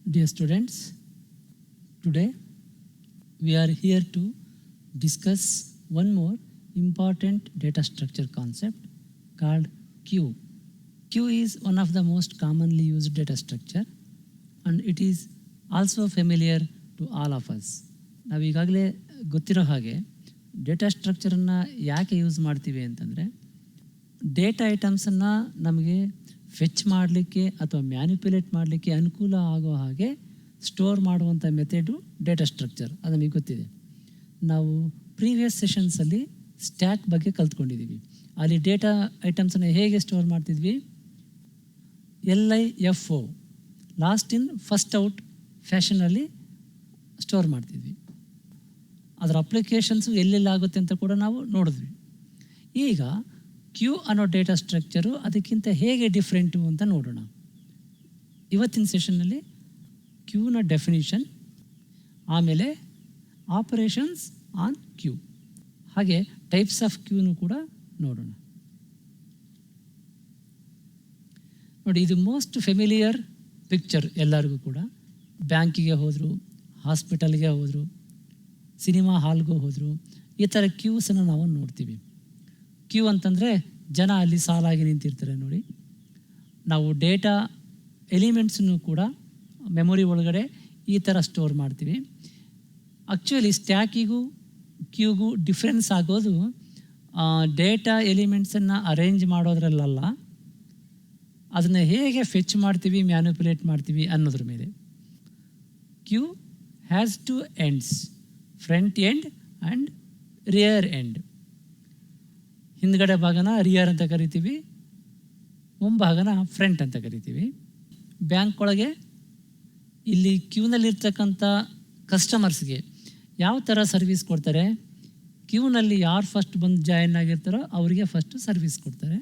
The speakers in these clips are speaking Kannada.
Dear students, today we are here to discuss one more important data structure concept called queue. Queue is one of the most commonly used data structure and it is also familiar to all of us. ನಾವು ಈಗಾಗಲೇ ಗೊತ್ತಿರೋ ಹಾಗೆ ಡೇಟಾ ಸ್ಟ್ರಕ್ಚರನ್ನು ಯಾಕೆ ಯೂಸ್ ಮಾಡ್ತೀವಿ ಅಂತಂದರೆ ಡೇಟಾ ಐಟಮ್ಸನ್ನು ನಮಗೆ ಫೆಚ್ ಮಾಡಲಿಕ್ಕೆ ಅಥವಾ ಮ್ಯಾನಿಪ್ಯುಲೇಟ್ ಮಾಡಲಿಕ್ಕೆ ಅನುಕೂಲ ಆಗೋ ಹಾಗೆ ಸ್ಟೋರ್ ಮಾಡುವಂಥ ಮೆಥಡು ಡೇಟಾ ಸ್ಟ್ರಕ್ಚರ್. ಅದು ನಮಗೆ ಗೊತ್ತಿದೆ. ನಾವು ಪ್ರೀವಿಯಸ್ ಸೆಷನ್ಸಲ್ಲಿ ಸ್ಟ್ಯಾಕ್ ಬಗ್ಗೆ ಕಲ್ತ್ಕೊಂಡಿದ್ದೀವಿ. ಅಲ್ಲಿ ಡೇಟಾ ಐಟಮ್ಸನ್ನು ಹೇಗೆ ಸ್ಟೋರ್ ಮಾಡ್ತಿದ್ವಿ, LIFO last in first out ಫ್ಯಾಷನಲ್ಲಿ ಸ್ಟೋರ್ ಮಾಡ್ತಿದ್ವಿ. ಅದರ ಅಪ್ಲಿಕೇಶನ್ಸು ಎಲ್ಲೆಲ್ಲಿ ಆಗುತ್ತೆ ಅಂತ ಕೂಡ ನಾವು ನೋಡಿದ್ವಿ. ಈಗ ಕ್ಯೂ ಅನ್ನೋ ಡೇಟಾ ಸ್ಟ್ರಕ್ಚರು ಅದಕ್ಕಿಂತ ಹೇಗೆ ಡಿಫ್ರೆಂಟು ಅಂತ ನೋಡೋಣ. ಇವತ್ತಿನ ಸೆಷನ್ನಲ್ಲಿ ಕ್ಯೂನ ಡೆಫಿನಿಷನ್, ಆಮೇಲೆ ಆಪರೇಷನ್ಸ್ ಆನ್ ಕ್ಯೂ, ಹಾಗೆ ಟೈಪ್ಸ್ ಆಫ್ ಕ್ಯೂನು ಕೂಡ ನೋಡೋಣ. ನೋಡಿ, ಇದು ಮೋಸ್ಟ್ ಫೆಮಿಲಿಯರ್ ಪಿಕ್ಚರ್ ಎಲ್ಲರಿಗೂ ಕೂಡ. ಬ್ಯಾಂಕಿಗೆ ಹೋದರು, ಹಾಸ್ಪಿಟಲ್ಗೆ ಹೋದರು, ಸಿನಿಮಾ ಹಾಲ್ಗೂ ಹೋದರು, ಈ ಥರ ಕ್ಯೂಸನ್ನು ನಾವು ನೋಡ್ತೀವಿ. ಕ್ಯೂ ಅಂತಂದರೆ ಜನ ಅಲ್ಲಿ ಸಾಲಾಗಿ ನಿಂತಿರ್ತಾರೆ ನೋಡಿ. ನಾವು ಡೇಟಾ ಎಲಿಮೆಂಟ್ಸನ್ನು ಕೂಡ ಮೆಮೊರಿ ಒಳಗಡೆ ಈ ಥರ ಸ್ಟೋರ್ ಮಾಡ್ತೀವಿ. ಆ್ಯಕ್ಚುಲಿ ಸ್ಟ್ಯಾಕಿಗೂ ಕ್ಯೂಗೂ ಡಿಫ್ರೆನ್ಸ್ ಆಗೋದು ಡೇಟಾ ಎಲಿಮೆಂಟ್ಸನ್ನು ಅರೇಂಜ್ ಮಾಡೋದ್ರಲ್ಲ, ಅದನ್ನು ಹೇಗೆ ಫೆಚ್ ಮಾಡ್ತೀವಿ, ಮ್ಯಾನಿಪ್ಯುಲೇಟ್ ಮಾಡ್ತೀವಿ ಅನ್ನೋದ್ರ ಮೇಲೆ. Queue has two ends, front end and rear end. ಹಿಂದ್ಗಡೆ ಭಾಗನ ರಿಯರ್ ಅಂತ ಕರಿತೀವಿ, ಮುಂಭಾಗನ ಫ್ರಂಟ್ ಅಂತ ಕರಿತೀವಿ. ಬ್ಯಾಂಕ್ ಒಳಗೆ ಇಲ್ಲಿ ಕ್ಯೂನಲ್ಲಿರ್ತಕ್ಕಂಥ ಕಸ್ಟಮರ್ಸ್ಗೆ ಯಾವ ಥರ ಸರ್ವಿಸ್ ಕೊಡ್ತಾರೆ, ಕ್ಯೂನಲ್ಲಿ ಯಾರು ಫಸ್ಟ್ ಬಂದು ಜಾಯಿನ್ ಆಗಿರ್ತಾರೋ ಅವರಿಗೆ ಫಸ್ಟು ಸರ್ವಿಸ್ ಕೊಡ್ತಾರೆ.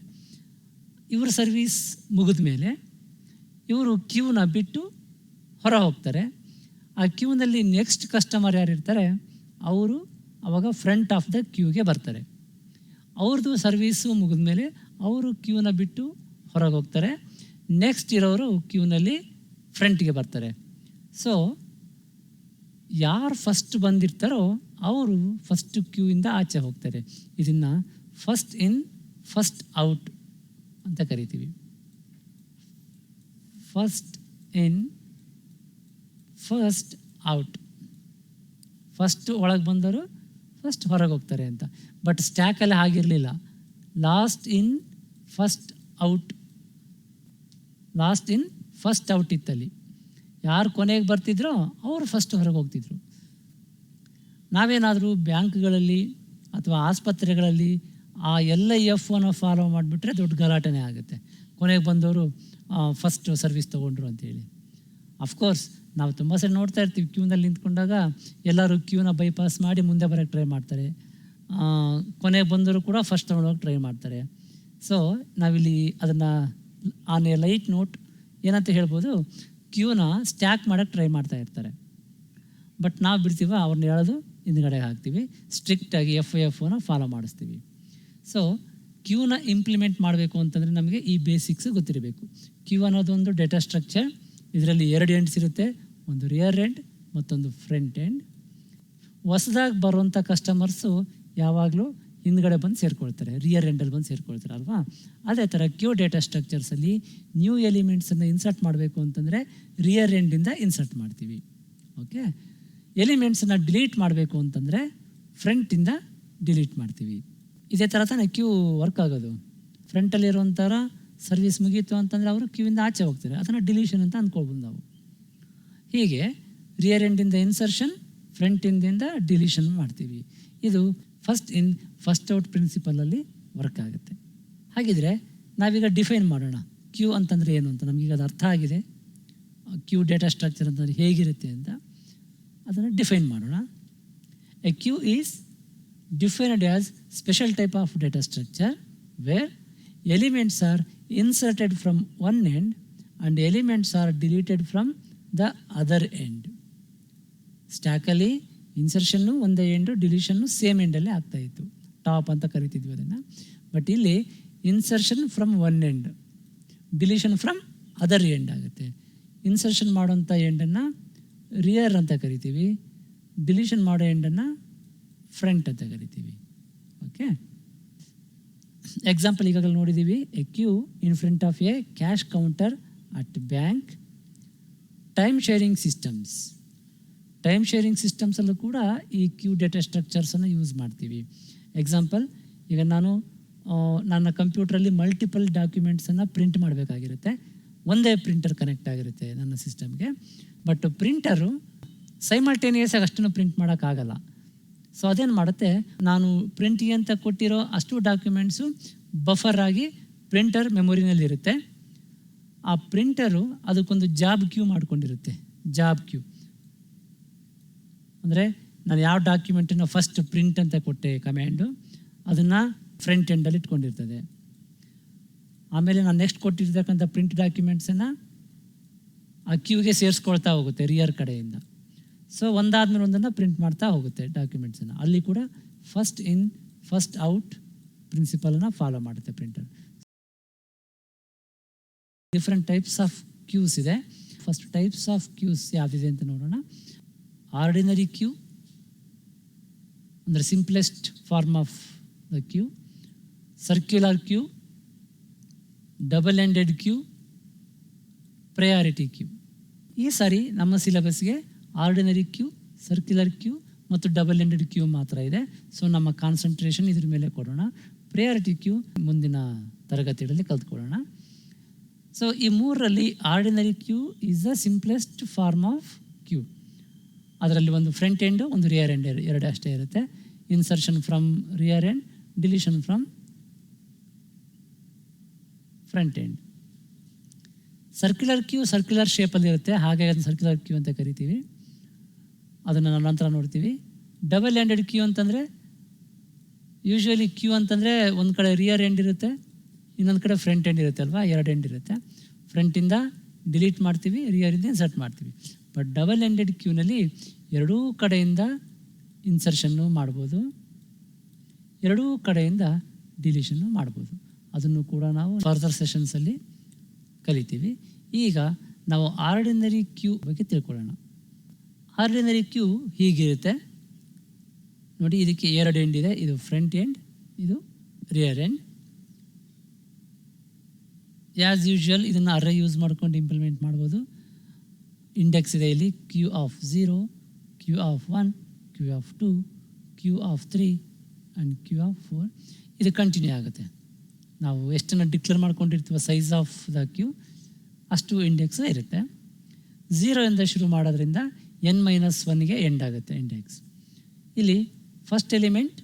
ಇವ್ರ ಸರ್ವಿಸ್ ಮುಗಿದ ಮೇಲೆ ಇವರು ಕ್ಯೂನ ಬಿಟ್ಟು ಹೊರ ಹೋಗ್ತಾರೆ. ಆ ಕ್ಯೂನಲ್ಲಿ ನೆಕ್ಸ್ಟ್ ಕಸ್ಟಮರ್ ಯಾರಿರ್ತಾರೆ ಅವರು ಅವಾಗ ಫ್ರಂಟ್ ಆಫ್ ದ ಕ್ಯೂಗೆ ಬರ್ತಾರೆ. ಅವ್ರದ್ದು ಸರ್ವೀಸು ಮುಗಿದ ಮೇಲೆ ಅವರು ಕ್ಯೂನ ಬಿಟ್ಟು ಹೊರಗೆ ಹೋಗ್ತಾರೆ. ನೆಕ್ಸ್ಟ್ ಇರೋರು ಕ್ಯೂನಲ್ಲಿ ಫ್ರಂಟ್ಗೆ ಬರ್ತಾರೆ. ಸೊ ಯಾರು ಫಸ್ಟ್ ಬಂದಿರ್ತಾರೋ ಅವರು ಫಸ್ಟ್ ಕ್ಯೂಯಿಂದ ಆಚೆ ಹೋಗ್ತಾರೆ. ಇದನ್ನು ಫಸ್ಟ್ ಇನ್ ಫಸ್ಟ್ ಔಟ್ ಅಂತ ಕರಿತೀವಿ. First in first out, first ಒಳಗೆ ಬಂದವರು ಫಸ್ಟ್ ಹೊರಗೆ ಹೋಗ್ತಾರೆ ಅಂತ. ಬಟ್ ಸ್ಟ್ಯಾಕಲ್ಲಿ ಆಗಿರಲಿಲ್ಲ. Last in first out, last in first out ಇತ್ತಲ್ಲಿ. ಯಾರು ಕೊನೆಗೆ ಬರ್ತಿದ್ರೋ ಅವರು ಫಸ್ಟ್ ಹೊರಗೆ ಹೋಗ್ತಿದ್ರು. ನಾವೇನಾದರೂ ಬ್ಯಾಂಕ್ಗಳಲ್ಲಿ ಅಥವಾ ಆಸ್ಪತ್ರೆಗಳಲ್ಲಿ ಆ LIFOನ ಫಾಲೋ ಮಾಡಿಬಿಟ್ರೆ ದೊಡ್ಡ ಗಲಾಟೆನೇ ಆಗುತ್ತೆ. ಕೊನೆಗೆ ಬಂದವರು ಫಸ್ಟ್ ಸರ್ವಿಸ್ ತೊಗೊಂಡ್ರು ಅಂತೇಳಿ. ಅಫ್ಕೋರ್ಸ್ ನಾವು ತುಂಬ ಸರಿ ನೋಡ್ತಾ ಇರ್ತೀವಿ, ಕ್ಯೂನಲ್ಲಿ ನಿಂತ್ಕೊಂಡಾಗ ಎಲ್ಲರೂ ಕ್ಯೂನ ಬೈಪಾಸ್ ಮಾಡಿ ಮುಂದೆ ಬರೋಕ್ಕೆ ಟ್ರೈ ಮಾಡ್ತಾರೆ. ಕೊನೆಗೆ ಬಂದರೂ ಕೂಡ ಫಸ್ಟ್ ತೊಗೊಂಡೋಗಿ ಟ್ರೈ ಮಾಡ್ತಾರೆ. ಸೊ ನಾವಿಲ್ಲಿ ಅದನ್ನು ಆನ್ ಎ ಲೈಟ್ ನೋಟ್ ಏನಂತ ಹೇಳ್ಬೋದು, ಕ್ಯೂನ ಸ್ಟ್ಯಾಕ್ ಮಾಡೋಕ್ಕೆ ಟ್ರೈ ಮಾಡ್ತಾ ಇರ್ತಾರೆ. ಬಟ್ ನಾವು ಬಿಡ್ತೀವ, ಅವ್ರನ್ನ ಹೇಳೋದು ಹಿಂದ್ಗಡೆ ಹಾಕ್ತೀವಿ, ಸ್ಟ್ರಿಕ್ಟಾಗಿ FIFOನ ಫಾಲೋ ಮಾಡಿಸ್ತೀವಿ. ಸೊ ಕ್ಯೂನ ಇಂಪ್ಲಿಮೆಂಟ್ ಮಾಡಬೇಕು ಅಂತಂದರೆ ನಮಗೆ ಈ ಬೇಸಿಕ್ಸ್ ಗೊತ್ತಿರಬೇಕು. ಕ್ಯೂ ಅನ್ನೋದೊಂದು ಡೇಟಾ ಸ್ಟ್ರಕ್ಚರ್. ಇದರಲ್ಲಿ 2 ಎಂಡ್ಸ್ ಇರುತ್ತೆ, ಒಂದು ರಿಯರ್ ಎಂಡ್ ಮತ್ತೊಂದು ಫ್ರಂಟ್ ಎಂಡ್. ಹೊಸದಾಗಿ ಬರುವಂಥ ಕಸ್ಟಮರ್ಸು ಯಾವಾಗಲೂ ಹಿಂದ್ಗಡೆ ಬಂದು ಸೇರಿಕೊಳ್ತಾರೆ, ರಿಯರ್ ಎಂಡಲ್ಲಿ ಬಂದು ಸೇರಿಕೊಳ್ತಾರೆ ಅಲ್ವಾ. ಅದೇ ಥರ ಕ್ಯೂ ಡೇಟಾ ಸ್ಟ್ರಕ್ಚರ್ಸಲ್ಲಿ ನ್ಯೂ ಎಲಿಮೆಂಟ್ಸನ್ನು ಇನ್ಸರ್ಟ್ ಮಾಡಬೇಕು ಅಂತಂದರೆ ರಿಯರ್ ಎಂಡಿಂದ ಇನ್ಸರ್ಟ್ ಮಾಡ್ತೀವಿ. ಓಕೆ, ಎಲಿಮೆಂಟ್ಸನ್ನು ಡಿಲೀಟ್ ಮಾಡಬೇಕು ಅಂತಂದರೆ ಫ್ರಂಟಿಂದ ಡಿಲೀಟ್ ಮಾಡ್ತೀವಿ. ಇದೇ ಥರ ತಾನೇ ಕ್ಯೂ ವರ್ಕ್ ಆಗೋದು. ಫ್ರಂಟಲ್ಲಿರುವಂಥರ ಸರ್ವಿಸ್ ಮುಗೀತು ಅಂತಂದರೆ ಅವರು ಕ್ಯೂವಿಂದ ಆಚೆ ಹೋಗ್ತಾರೆ, ಅದನ್ನು ಡಿಲೀಷನ್ ಅಂತ ಅಂದ್ಕೊಳ್ಬೋದು ನಾವು. ಹೀಗೆ ರಿಯರ್ ಎಂಡಿಂದ ಇನ್ಸರ್ಷನ್, ಫ್ರಂಟ್ ಎಂಡಿಂದ ಡಿಲೀಷನ್ ಮಾಡ್ತೀವಿ. ಇದು ಫಸ್ಟ್ ಇನ್ ಫಸ್ಟ್ ಔಟ್ ಪ್ರಿನ್ಸಿಪಲಲ್ಲಿ ವರ್ಕ್ ಆಗುತ್ತೆ. ಹಾಗಿದ್ರೆ ನಾವೀಗ ಡಿಫೈನ್ ಮಾಡೋಣ ಕ್ಯೂ ಅಂತಂದರೆ ಏನು ಅಂತ. ನಮಗೀಗ ಅದು ಅರ್ಥ ಆಗಿದೆ, ಕ್ಯೂ ಡೇಟಾ ಸ್ಟ್ರಕ್ಚರ್ ಅಂತಂದರೆ ಹೇಗಿರುತ್ತೆ ಅಂತ. ಅದನ್ನು ಡಿಫೈನ್ ಮಾಡೋಣ. A queue is defined as special type of data structure where elements are inserted from one end and elements are deleted from the other end. ಸ್ಟ್ಯಾಕಲ್ಲಿ ಇನ್ಸರ್ಷನ್ನು ಒಂದೇ ಎಂಡು, ಡಿಲೀಷನ್ನು ಸೇಮ್ ಎಂಡಲ್ಲೇ ಆಗ್ತಾಯಿತ್ತು, ಟಾಪ್ ಅಂತ ಕರಿತಿದ್ವಿ ಅದನ್ನು. ಬಟ್ ಇಲ್ಲಿ insertion from one end, deletion from other end ಆಗುತ್ತೆ. ಇನ್ಸರ್ಷನ್ ಮಾಡೋಂಥ ಎಂಡನ್ನು ರಿಯರ್ ಅಂತ ಕರಿತೀವಿ, ಡಿಲೀಷನ್ ಮಾಡೋ ಎಂಡನ್ನು ಫ್ರಂಟ್ ಅಂತ ಕರಿತೀವಿ. ಓಕೆ, ಎಕ್ಸಾಂಪಲ್ ಈಗಾಗಲೇ ನೋಡಿದ್ದೀವಿ. A queue in front of a cash counter at bank. Time sharing systems, time sharing ಸಿಸ್ಟಮ್ಸಲ್ಲೂ ಕೂಡ ಈ ಕ್ಯೂ ಡೇಟಾ ಸ್ಟ್ರಕ್ಚರ್ಸನ್ನು ಯೂಸ್ ಮಾಡ್ತೀವಿ. ಎಕ್ಸಾಂಪಲ್, ಈಗ ನಾನು ನನ್ನ ಕಂಪ್ಯೂಟ್ರಲ್ಲಿ ಮಲ್ಟಿಪಲ್ ಡಾಕ್ಯುಮೆಂಟ್ಸನ್ನು ಪ್ರಿಂಟ್ ಮಾಡಬೇಕಾಗಿರುತ್ತೆ. ಒಂದೇ ಪ್ರಿಂಟರ್ ಕನೆಕ್ಟ್ ಆಗಿರುತ್ತೆ ನನ್ನ ಸಿಸ್ಟಮ್ಗೆ. ಬಟ್ ಪ್ರಿಂಟರು ಸೈಮಲ್ಟೇನಿಯಸ್ ಆಗಿ ಅಷ್ಟನ್ನು ಪ್ರಿಂಟ್ ಮಾಡೋಕ್ಕಾಗಲ್ಲ. ಸೊ ಅದೇನು ಮಾಡುತ್ತೆ, ನಾನು ಪ್ರಿಂಟಿಗೆ ಅಂತ ಕೊಟ್ಟಿರೋ ಅಷ್ಟು ಡಾಕ್ಯುಮೆಂಟ್ಸು ಬಫರ್ ಆಗಿ ಪ್ರಿಂಟರ್ ಮೆಮೊರಿನಲ್ಲಿರುತ್ತೆ. ಆ ಪ್ರಿಂಟರು ಅದಕ್ಕೊಂದು ಜಾಬ್ ಕ್ಯೂ ಮಾಡ್ಕೊಂಡಿರುತ್ತೆ. ಜಾಬ್ ಕ್ಯೂ ಅಂದರೆ ನಾನು ಯಾವ ಡಾಕ್ಯುಮೆಂಟನ್ನು ಫಸ್ಟ್ ಪ್ರಿಂಟ್ ಅಂತ ಕೊಟ್ಟೆ ಕಮ್ಯಾಂಡು, ಅದನ್ನು ಫ್ರಂಟ್ ಎಂಡಲ್ಲಿ ಇಟ್ಕೊಂಡಿರ್ತದೆ. ಆಮೇಲೆ ನಾನು ನೆಕ್ಸ್ಟ್ ಕೊಟ್ಟಿರ್ತಕ್ಕಂಥ ಪ್ರಿಂಟ್ ಡಾಕ್ಯುಮೆಂಟ್ಸನ್ನು ಆ ಕ್ಯೂಗೆ ಸೇರಿಸ್ಕೊಳ್ತಾ ಹೋಗುತ್ತೆ ರಿಯರ್ ಕಡೆಯಿಂದ. ಸೊ ಒಂದಾದ್ಮೇಲೆ ಒಂದನ್ನು ಪ್ರಿಂಟ್ ಮಾಡ್ತಾ ಹೋಗುತ್ತೆ ಡಾಕ್ಯುಮೆಂಟ್ಸನ್ನು. ಅಲ್ಲಿ ಕೂಡ ಫಸ್ಟ್ ಇನ್ ಫಸ್ಟ್ ಔಟ್ ಪ್ರಿನ್ಸಿಪಲನ್ನು ಫಾಲೋ ಮಾಡುತ್ತೆ printer. Different types of queues ಇದೆ. ಫಸ್ಟ್ ಟೈಪ್ಸ್ ಆಫ್ ಕ್ಯೂಸ್ ಯಾವುದಿದೆ ಅಂತ ನೋಡೋಣ. ಆರ್ಡಿನರಿ ಕ್ಯೂ ಅಂದರೆ simplest form of the queue, circular queue, double ended queue, priority queue. ಈ ಸಾರಿ ನಮ್ಮ ಸಿಲೆಬಸ್ಗೆ ಆರ್ಡಿನರಿ ಕ್ಯೂ, ಸರ್ಕ್ಯುಲರ್ ಕ್ಯೂ ಮತ್ತು ಡಬಲ್ ಎಂಡೆಡ್ ಕ್ಯೂ ಮಾತ್ರ ಇದೆ. ಸೊ ನಮ್ಮ ಕಾನ್ಸಂಟ್ರೇಷನ್ ಇದ್ರ ಮೇಲೆ ಕೊಡೋಣ. ಪ್ರಯಾರಿಟಿ ಕ್ಯೂ ಮುಂದಿನ ತರಗತಿಗಳಲ್ಲಿ ಕಲ್ತ್ಕೊಳ್ಳೋಣ. ಸೊ ಈ ಮೂರರಲ್ಲಿ ordinary queue is the simplest form of queue. ಅದರಲ್ಲಿ ಒಂದು ಫ್ರಂಟ್ ಎಂಡು, ಒಂದು ರಿಯರ್ ಎಂಡ್, ಎರಡು ಅಷ್ಟೇ ಇರುತ್ತೆ. Insertion from rear end, deletion from front end. Circular queue circular ಶೇಪಲ್ಲಿ ಇರುತ್ತೆ, ಹಾಗಾಗಿ ಅದನ್ನು ಸರ್ಕ್ಯುಲರ್ ಕ್ಯೂ ಅಂತ ಕರಿತೀವಿ. ಅದನ್ನು ನಾವು ನಂತರ ನೋಡ್ತೀವಿ. ಡಬಲ್ ಎಂಡೆಡ್ ಕ್ಯೂ ಅಂತಂದರೆ ಯೂಶ್ವಲಿ ಕ್ಯೂ ಅಂತಂದರೆ ಒಂದು ಕಡೆ ರಿಯರ್ ಎಂಡ್ ಇರುತ್ತೆ, ಇನ್ನೊಂದು ಕಡೆ ಫ್ರಂಟ್ ಎಂಡ್ ಇರುತ್ತೆ ಅಲ್ವಾ, ಎರಡು ಎಂಡ್ ಇರುತ್ತೆ. ಫ್ರಂಟಿಂದ ಡಿಲೀಟ್ ಮಾಡ್ತೀವಿ, ರಿಯರಿಂದ ಇನ್ಸರ್ಟ್ ಮಾಡ್ತೀವಿ. ಬಟ್ ಡಬಲ್ ಎಂಡೆಡ್ ಕ್ಯೂನಲ್ಲಿ ಎರಡೂ ಕಡೆಯಿಂದ ಇನ್ಸರ್ಷನ್ನು ಮಾಡ್ಬೋದು, ಎರಡೂ ಕಡೆಯಿಂದ ಡಿಲೀಷನ್ನು ಮಾಡ್ಬೋದು. ಅದನ್ನು ಕೂಡ ನಾವು ಫರ್ದರ್ ಸೆಷನ್ಸಲ್ಲಿ ಕಲಿತೀವಿ. ಈಗ ನಾವು ಆರ್ಡಿನರಿ ಕ್ಯೂ ಬಗ್ಗೆ ತಿಳ್ಕೊಳ್ಳೋಣ. ಆರ್ಡಿನರಿ ಕ್ಯೂ ಹೀಗಿರುತ್ತೆ ನೋಡಿ. ಇದಕ್ಕೆ ಎರಡು ಎಂಡ್ ಇದೆ, ಇದು ಫ್ರಂಟ್ ಎಂಡ್, ಇದು ರಿಯರ್ ಎಂಡ್. ಆ್ಯಸ್ ಯೂಶ್ವಲ್ ಇದನ್ನು ಅರೇ ಯೂಸ್ ಮಾಡ್ಕೊಂಡು ಇಂಪ್ಲಿಮೆಂಟ್ ಮಾಡ್ಬೋದು. ಇಂಡೆಕ್ಸ್ ಇದೆ ಇಲ್ಲಿ, queue of 0, queue of 1, queue of 2, queue of 3 and queue of 4. ಇದು ಕಂಟಿನ್ಯೂ ಆಗುತ್ತೆ. ನಾವು ಎಷ್ಟನ್ನು ಡಿಕ್ಲೇರ್ ಮಾಡ್ಕೊಂಡಿರ್ತೀವೋ ಸೈಜ್ ಆಫ್ ದ ಕ್ಯೂ ಅಷ್ಟು ಇಂಡೆಕ್ಸ್ ಇರುತ್ತೆ. 0 ಇಂದ ಶುರು ಮಾಡೋದ್ರಿಂದ n-1ಗೆ ಎಂಡ್ ಆಗುತ್ತೆ ಇಂಡೆಕ್ಸ್. ಇಲ್ಲಿ ಫಸ್ಟ್ ಎಲಿಮೆಂಟ್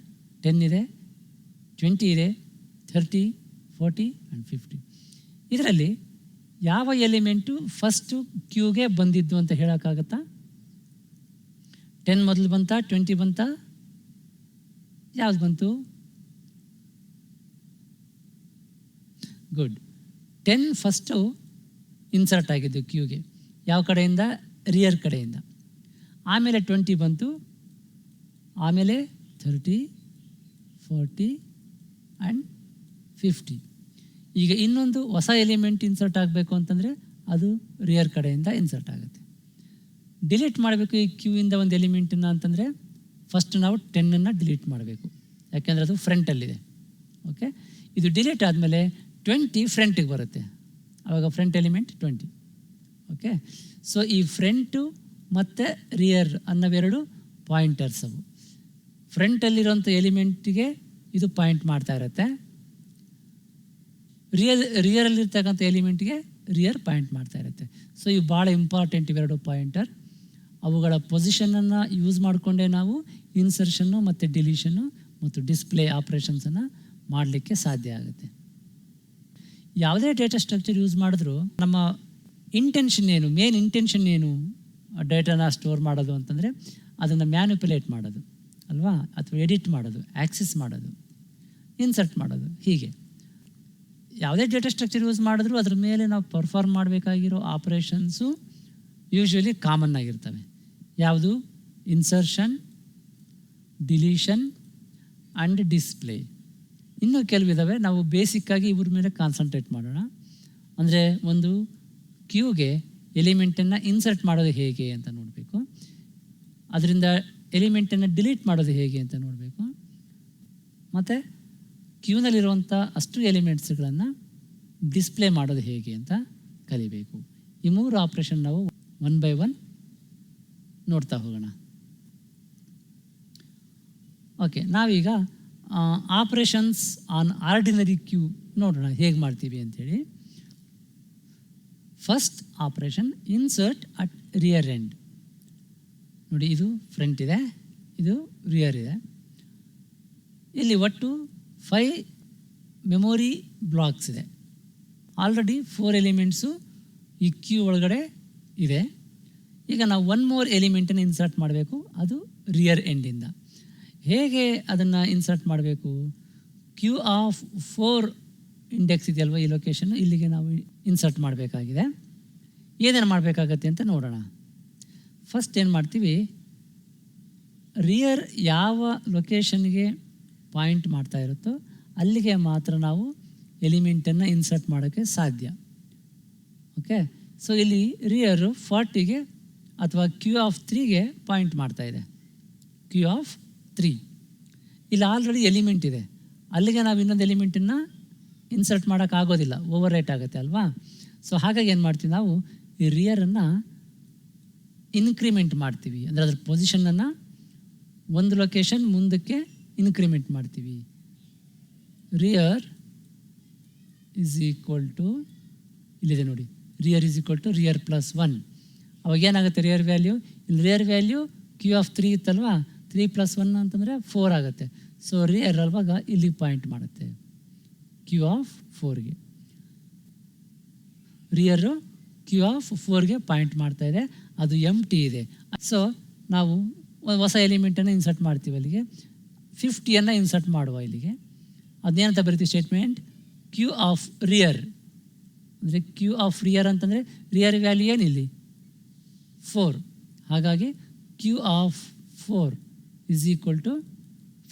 10 ಇದೆ, 20 ಇದೆ, 30, 40 ಆ್ಯಂಡ್ 50. ಇದರಲ್ಲಿ ಯಾವ ಎಲಿಮೆಂಟು ಫಸ್ಟು ಕ್ಯೂಗೆ ಬಂದಿದ್ದು ಅಂತ ಹೇಳೋಕ್ಕಾಗತ್ತಾ? 10 ಮೊದಲು ಬಂತ, 20 ಬಂತ, ಯಾವ್ದು ಬಂತು? ಗುಡ್. 10 ಫಸ್ಟು ಇನ್ಸರ್ಟ್ ಆಗಿದ್ದು ಕ್ಯೂಗೆ. ಯಾವ ಕಡೆಯಿಂದ? ರಿಯರ್ ಕಡೆಯಿಂದ. ಆಮೇಲೆ 20 ಬಂತು, ಆಮೇಲೆ 30, 40 ಆ್ಯಂಡ್ 50. ಈಗ ಇನ್ನೊಂದು ಹೊಸ ಎಲಿಮೆಂಟ್ ಇನ್ಸರ್ಟ್ ಆಗಬೇಕು ಅಂತಂದರೆ ಅದು ರಿಯರ್ ಕಡೆಯಿಂದ ಇನ್ಸರ್ಟ್ ಆಗುತ್ತೆ. ಡಿಲೀಟ್ ಮಾಡಬೇಕು ಈ ಕ್ಯೂಯಿಂದ ಒಂದು ಎಲಿಮೆಂಟನ್ನು ಅಂತಂದರೆ ಫಸ್ಟ್ ನಾವು 10ಅನ್ನು ಡಿಲೀಟ್ ಮಾಡಬೇಕು, ಯಾಕೆಂದರೆ ಅದು ಫ್ರಂಟಲ್ಲಿದೆ. ಓಕೆ, ಇದು ಡಿಲೀಟ್ ಆದಮೇಲೆ 20 ಫ್ರಂಟಿಗೆ ಬರುತ್ತೆ, ಆವಾಗ ಫ್ರಂಟ್ ಎಲಿಮೆಂಟ್ 20. ಓಕೆ, ಸೊ ಈ ಫ್ರಂಟು ಮತ್ತು ರಿಯರ್ ಅನ್ನೋವೆರಡು ಪಾಯಿಂಟರ್ಸ್. ಅವು ಫ್ರಂಟಲ್ಲಿರೋಂಥ ಎಲಿಮೆಂಟಿಗೆ ಇದು ಪಾಯಿಂಟ್ ಮಾಡ್ತಾ ಇರುತ್ತೆ, ರಿಯರಲ್ಲಿರ್ತಕ್ಕಂಥ ಎಲಿಮೆಂಟ್ಗೆ ರಿಯರ್ ಪಾಯಿಂಟ್ ಮಾಡ್ತಾ ಇರುತ್ತೆ. ಸೊ ಇವು ಭಾಳ ಇಂಪಾರ್ಟೆಂಟ್ ಇವೆರಡು ಪಾಯಿಂಟರ್. ಅವುಗಳ ಪೊಸಿಷನನ್ನು ಯೂಸ್ ಮಾಡಿಕೊಂಡೇ ನಾವು ಇನ್ಸರ್ಷನ್ನು ಮತ್ತು ಡಿಲೀಷನ್ನು ಮತ್ತು ಡಿಸ್ಪ್ಲೇ ಆಪ್ರೇಷನ್ಸನ್ನು ಮಾಡಲಿಕ್ಕೆ ಸಾಧ್ಯ ಆಗುತ್ತೆ. ಯಾವುದೇ ಡೇಟಾ ಸ್ಟ್ರಕ್ಚರ್ ಯೂಸ್ ಮಾಡಿದ್ರೂ ನಮ್ಮ ಇಂಟೆನ್ಷನ್ ಏನು, ಮೇನ್ ಇಂಟೆನ್ಷನ್ ಏನು, ಡೇಟಾನ ಸ್ಟೋರ್ ಮಾಡೋದು ಅಂತಂದರೆ ಅದನ್ನು ಮ್ಯಾನಿಪುಲೇಟ್ ಮಾಡೋದು ಅಲ್ವಾ, ಅಥವಾ ಎಡಿಟ್ ಮಾಡೋದು, ಆ್ಯಕ್ಸೆಸ್ ಮಾಡೋದು, ಇನ್ಸರ್ಟ್ ಮಾಡೋದು. ಹೀಗೆ ಯಾವುದೇ ಡೇಟಾ ಸ್ಟ್ರಕ್ಚರ್ ಯೂಸ್ ಮಾಡಿದ್ರೂ ಅದ್ರ ಮೇಲೆ ನಾವು ಪರ್ಫಾರ್ಮ್ ಮಾಡಬೇಕಾಗಿರೋ ಆಪ್ರೇಷನ್ಸು ಯೂಶ್ವಲಿ ಕಾಮನ್ ಆಗಿರ್ತವೆ. ಯಾವುದು? Insertion, deletion and display. ಇನ್ನೂ ಕೆಲವಿದ್ದಾವೆ, ನಾವು ಬೇಸಿಕ್ಕಾಗಿ ಇವ್ರ ಮೇಲೆ ಕಾನ್ಸಂಟ್ರೇಟ್ ಮಾಡೋಣ. ಅಂದರೆ ಒಂದು ಕ್ಯೂಗೆ ಎಲಿಮೆಂಟನ್ನು ಇನ್ಸರ್ಟ್ ಮಾಡೋದು ಹೇಗೆ ಅಂತ ನೋಡಬೇಕು. ಅದರಿಂದ ಎಲಿಮೆಂಟನ್ನು ಡಿಲೀಟ್ ಮಾಡೋದು ಹೇಗೆ ಅಂತ ನೋಡಬೇಕು. ಮತ್ತು ಕ್ಯೂನಲ್ಲಿರುವಂಥ ಅಷ್ಟು ಎಲಿಮೆಂಟ್ಸ್ಗಳನ್ನು ಡಿಸ್ಪ್ಲೇ ಮಾಡೋದು ಹೇಗೆ ಅಂತ ಕಲಿಬೇಕು. ಈ 3 ಆಪ್ರೇಷನ್ ನಾವು 1 by 1 ನೋಡ್ತಾ ಹೋಗೋಣ. ಓಕೆ, ನಾವೀಗ ಆಪ್ರೇಷನ್ಸ್ ಆನ್ ಆರ್ಡಿನರಿ ಕ್ಯೂ ನೋಡೋಣ ಹೇಗೆ ಮಾಡ್ತೀವಿ ಅಂಥೇಳಿ. First operation insert at rear end. ನೋಡಿ, ಇದು ಫ್ರಂಟ್ ಇದೆ, ಇದು ರಿಯರ್ ಇದೆ. ಇಲ್ಲಿ ಒಟ್ಟು 5 ಮೆಮೊರಿ ಬ್ಲಾಕ್ಸ್ ಇದೆ. ಆಲ್ರೆಡಿ 4 ಎಲಿಮೆಂಟ್ಸು ಈ ಕ್ಯೂ ಒಳಗಡೆ ಇದೆ. ಈಗ ನಾವು 1 more ಎಲಿಮೆಂಟನ್ನು ಇನ್ಸರ್ಟ್ ಮಾಡಬೇಕು, ಅದು ರಿಯರ್ ಎಂಡಿಂದ. ಹೇಗೆ ಅದನ್ನು ಇನ್ಸರ್ಟ್ ಮಾಡಬೇಕು? ಕ್ಯೂ ಆಫ್ 4 ಇಂಡೆಕ್ಸ್ ಇದೆಯಲ್ವ, ಈ ಲೊಕೇಶನ್, ಇಲ್ಲಿಗೆ ನಾವು ಇನ್ಸರ್ಟ್ ಮಾಡಬೇಕಾಗಿದೆ. ಏನೇನು ಮಾಡಬೇಕಾಗತ್ತೆ ಅಂತ ನೋಡೋಣ. ಫಸ್ಟ್ ಏನು ಮಾಡ್ತೀವಿ, ರಿಯರ್ ಯಾವ ಲೊಕೇಶನ್ಗೆ ಪಾಯಿಂಟ್ ಮಾಡ್ತಾ ಇರುತ್ತೋ ಅಲ್ಲಿಗೆ ಮಾತ್ರ ನಾವು ಎಲಿಮೆಂಟನ್ನು ಇನ್ಸರ್ಟ್ ಮಾಡೋಕ್ಕೆ ಸಾಧ್ಯ. ಓಕೆ, ಸೊ ಇಲ್ಲಿ ರಿಯರು 40ಗೆ ಅಥವಾ ಕ್ಯೂ ಆಫ್ 3ಗೆ ಪಾಯಿಂಟ್ ಮಾಡ್ತಾ ಇದೆ. ಕ್ಯೂ ಆಫ್ 3 ಇಲ್ಲಿ ಆಲ್ರೆಡಿ ಎಲಿಮೆಂಟ್ ಇದೆ, ಅಲ್ಲಿಗೆ ನಾವು ಇನ್ನೊಂದು ಎಲಿಮೆಂಟನ್ನು ಇನ್ಸರ್ಟ್ ಮಾಡೋಕ್ಕಾಗೋದಿಲ್ಲ, ಓವರ್ ರೈಟ್ ಆಗುತ್ತೆ ಅಲ್ವಾ. ಸೊ ಹಾಗಾಗಿ ಏನು ಮಾಡ್ತೀವಿ, ನಾವು ಈ ರಿಯರನ್ನು ಇನ್ಕ್ರಿಮೆಂಟ್ ಮಾಡ್ತೀವಿ. ಅಂದರೆ ಅದ್ರ ಪೊಸಿಷನನ್ನು ಒಂದು ಲೊಕೇಶನ್ ಮುಂದಕ್ಕೆ ಇನ್ಕ್ರಿಮೆಂಟ್ ಮಾಡ್ತೀವಿ. ರಿಯರ್ ಈಸ್ ಈಕ್ವಲ್ ಟು, ಇಲ್ಲಿದೆ ನೋಡಿ, rear is equal to rear plus 1. ಅವಾಗ ಏನಾಗುತ್ತೆ ರಿಯರ್ ವ್ಯಾಲ್ಯೂ? ಇಲ್ಲಿ ರಿಯರ್ ವ್ಯಾಲ್ಯೂ ಕ್ಯೂ ಆಫ್ 3 ಇತ್ತಲ್ವಾ, 3 + 1 ಅಂತಂದರೆ 4 ಆಗುತ್ತೆ. ಸೊ ರಿಯರ್ ಅಲ್ವಾಗ ಇಲ್ಲಿಗೆ ಪಾಯಿಂಟ್ ಮಾಡುತ್ತೆ, ಕ್ಯೂ ಆಫ್ 4ಗೆ. ರಿಯರು ಕ್ಯೂ ಆಫ್ 4ಗೆ ಪಾಯಿಂಟ್ ಮಾಡ್ತಾ ಇದೆ, ಅದು ಎಂಟಿ ಇದೆ. ಸೊ ನಾವು ಹೊಸ ಎಲಿಮೆಂಟನ್ನು ಇನ್ಸರ್ಟ್ ಮಾಡ್ತೀವಿ. ಅಲ್ಲಿಗೆ 50ಯನ್ನು ಇನ್ಸರ್ಟ್ ಮಾಡುವ. ಇಲ್ಲಿಗೆ ಅದೇನಂತ ಬರೀತೀವಿ ಸ್ಟೇಟ್ಮೆಂಟ್, ಕ್ಯೂ ಆಫ್ ರಿಯರ್. ಅಂದರೆ ಕ್ಯೂ ಆಫ್ ರಿಯರ್ ಅಂತಂದರೆ ರಿಯರ್ ವ್ಯಾಲ್ಯೂ ಏನಿಲ್ಲಿ 4, ಹಾಗಾಗಿ queue of 4 is equal to